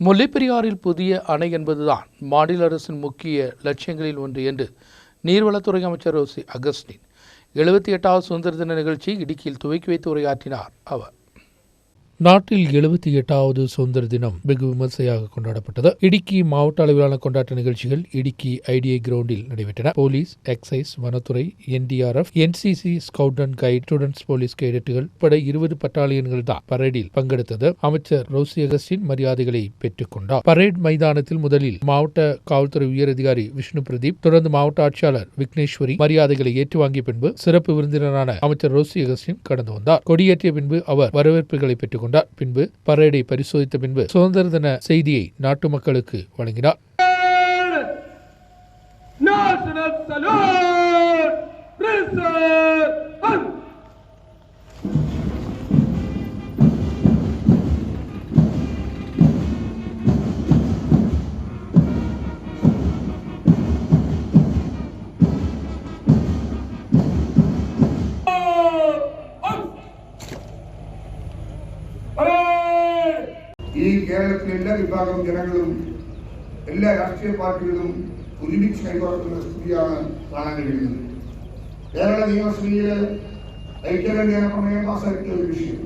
முல்லைப்பெரியாறில் புதிய அணை என்பதுதான் மாநில அரசின் முக்கிய லட்சியங்களில் ஒன்று என்று நீர்வளத்துறை அமைச்சர் ரோசி அகஸ்டின் 78வது சுதந்திர தின நிகழ்ச்சியை இடுக்கியில் துவக்கி வைத்து உரையாற்றினார் அவர். நாட்டில் 78வது சுதந்திர தினம் வெகு விமர்சையாக கொண்டாடப்பட்டது. இடுக்கி மாவட்ட அளவிலான கொண்டாட்ட நிகழ்ச்சிகள் இடுக்கி ஐடிஐ கிரவுண்டில் நடைபெற்றன. போலீஸ், எக்சைஸ், வனத்துறை, NDRF, NCC, scout and guide, students police கேடட்டுகள் உட்பட 20 பட்டாலியன்கள் தான் பரேடில் பங்கெடுத்தது. அமைச்சர் ரோசி அகஸ்டின் மரியாதைகளை பெற்றுக் கொண்டார். பரேட் மைதானத்தில் முதலில் மாவட்ட காவல்துறை உயரதிகாரி விஷ்ணு பிரதீப், தொடர்ந்து மாவட்ட ஆட்சியாளர் விக்னேஸ்வரி மரியாதைகளை ஏற்று வாங்கிய பின்பு சிறப்பு விருந்தினரான அமைச்சர் ரோசி அகஸ்டின் கடந்து வந்தார். கொடியேற்றிய பின்பு அவர் வரவேற்புகளை பெற்றுக் பின்பு பரேடை பரிசோதித்த பின்பு சுதந்திர தின செய்தியை நாட்டு மக்களுக்கு வழங்கினார். ഈ കേരളത്തിലെ എല്ലാ വിഭാഗം ജനങ്ങളും എല്ലാ രാഷ്ട്രീയ പാർട്ടികളും ഒരുമിച്ച് കൈകോർക്കുന്ന സ്ഥിതിയാണ് കാണാൻ കഴിയുന്നത്. കേരള നിയമസഭയിലെ ഐക്യകണ്ഠേന പ്രമേയം പാസാക്കിയ ഒരു വിഷയം,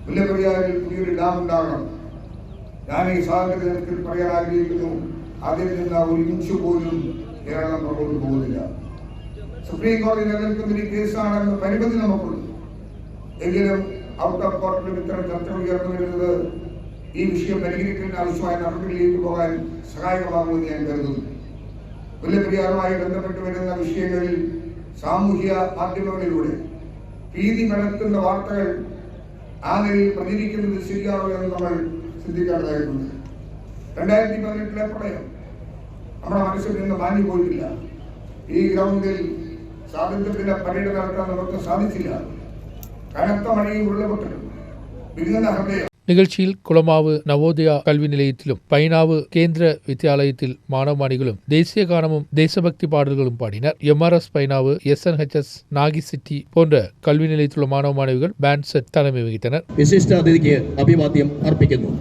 മുല്ലപ്പെരിയാറിൽ പുതിയൊരു ഡാം ഉണ്ടാകണം. ഞാൻ ഈ സ്വാതന്ത്ര്യ ദിനത്തിൽ പറയാൻ ആഗ്രഹിക്കുന്നു, അതിൽ നിന്ന് ഒരു ഇഞ്ച് പോലും കേരളം പുറകോട്ട് പോകുന്നില്ല. സുപ്രീം കോടതി നിലനിൽക്കുന്ന ഒരു കേസാണെന്ന പരിമിതി നമുക്കുണ്ട്. എങ്കിലും ഔട്ട് ഓഫ് കോർട്ടിലും ഇത്തരം ചർച്ചകൾ ഉയർന്നു വരുന്നത് ഈ വിഷയം പരിഹരിക്കുന്നതിന് ആവശ്യമായ നടപടികളിലേക്ക് പോകാൻ സഹായകമാകുമെന്ന് ഞാൻ കരുതുന്നു. മുല്ലപ്പെരിയാറുമായി ബന്ധപ്പെട്ട് വരുന്ന വിഷയങ്ങളിൽ സാമൂഹ്യ മാധ്യമങ്ങളിലൂടെ ഭീതി പരത്തുന്ന വാർത്തകൾ ആ നിലയിൽ പ്രചരിക്കുന്നത് ശരിയാണോ എന്ന് നമ്മൾ ചിന്തിക്കേണ്ടതായിട്ടുണ്ട്. 2018 പ്രളയം നമ്മുടെ മനസ്സിൽ നിന്ന് മാഞ്ഞു പോയിട്ടില്ല. ഈ ഗ്രൗണ്ടിൽ സ്വാതന്ത്ര്യദിന പരേഡ് നടത്താൻ നമുക്ക് സാധിച്ചില്ല. കനത്ത മഴയും ഉരുളപൊട്ടലും വിരുന്ന ഹൃദയം. நிகழ்ச்சியில் குளமாவு நவோதயா கல்வி நிலையத்திலும் பைனாவு கேந்திர வித்யாலயத்தில் மாணவ மாணிகளும் தேசிய கானமும் தேசபக்தி பாடல்களும் பாடினர். MRS பைனாவு, SNHS நாகி சிட்டி போன்ற கல்வி நிலையத்திலுள்ள மாணவ மாணவிகள் பேண்ட் செட் தலைமை வகித்தனர். விசிஷ்ட அதிதிக்கு அபிவாத்தியம் அர்ப்பிക്കുന്നു.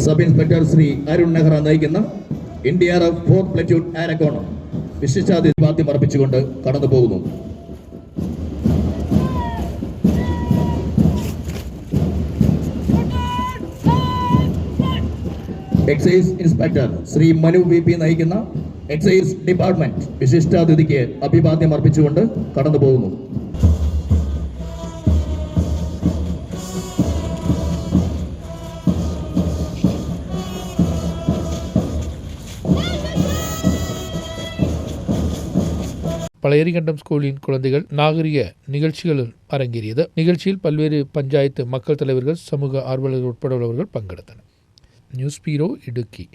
സബ് ഇൻസ്പെക്ടർ ശ്രീ അരുൺ നെഹ്റ നയിക്കുന്ന NDRF 4th പ്ലറ്റൂൺ ആരക്കോണം വിശിഷ്ടാതിഥ്യം അർപ്പിച്ചുകൊണ്ട് കടന്നു പോകുന്നു. Excise inspector Shri Manu VP നയിക്കുന്ന എക്സൈസ് ഡിപ്പാർട്ട്മെന്റ് വിശിഷ്ടാതിഥിക്ക് അഭിവാദ്യം അർപ്പിച്ചുകൊണ്ട് കടന്നു പോകുന്നു. பழையரிகண்டம் ஸ்கூலின் குழந்தைகள் நாகரிக நிகழ்ச்சிகளில் அரங்கேறியது. நிகழ்ச்சியில் பல்வேறு பஞ்சாயத்து மக்கள் தலைவர்கள், சமூக ஆர்வலர்கள் உட்பட உள்ளவர்கள் பங்கெடுத்தனர். நியூஸ் பீரோ இடுக்கி.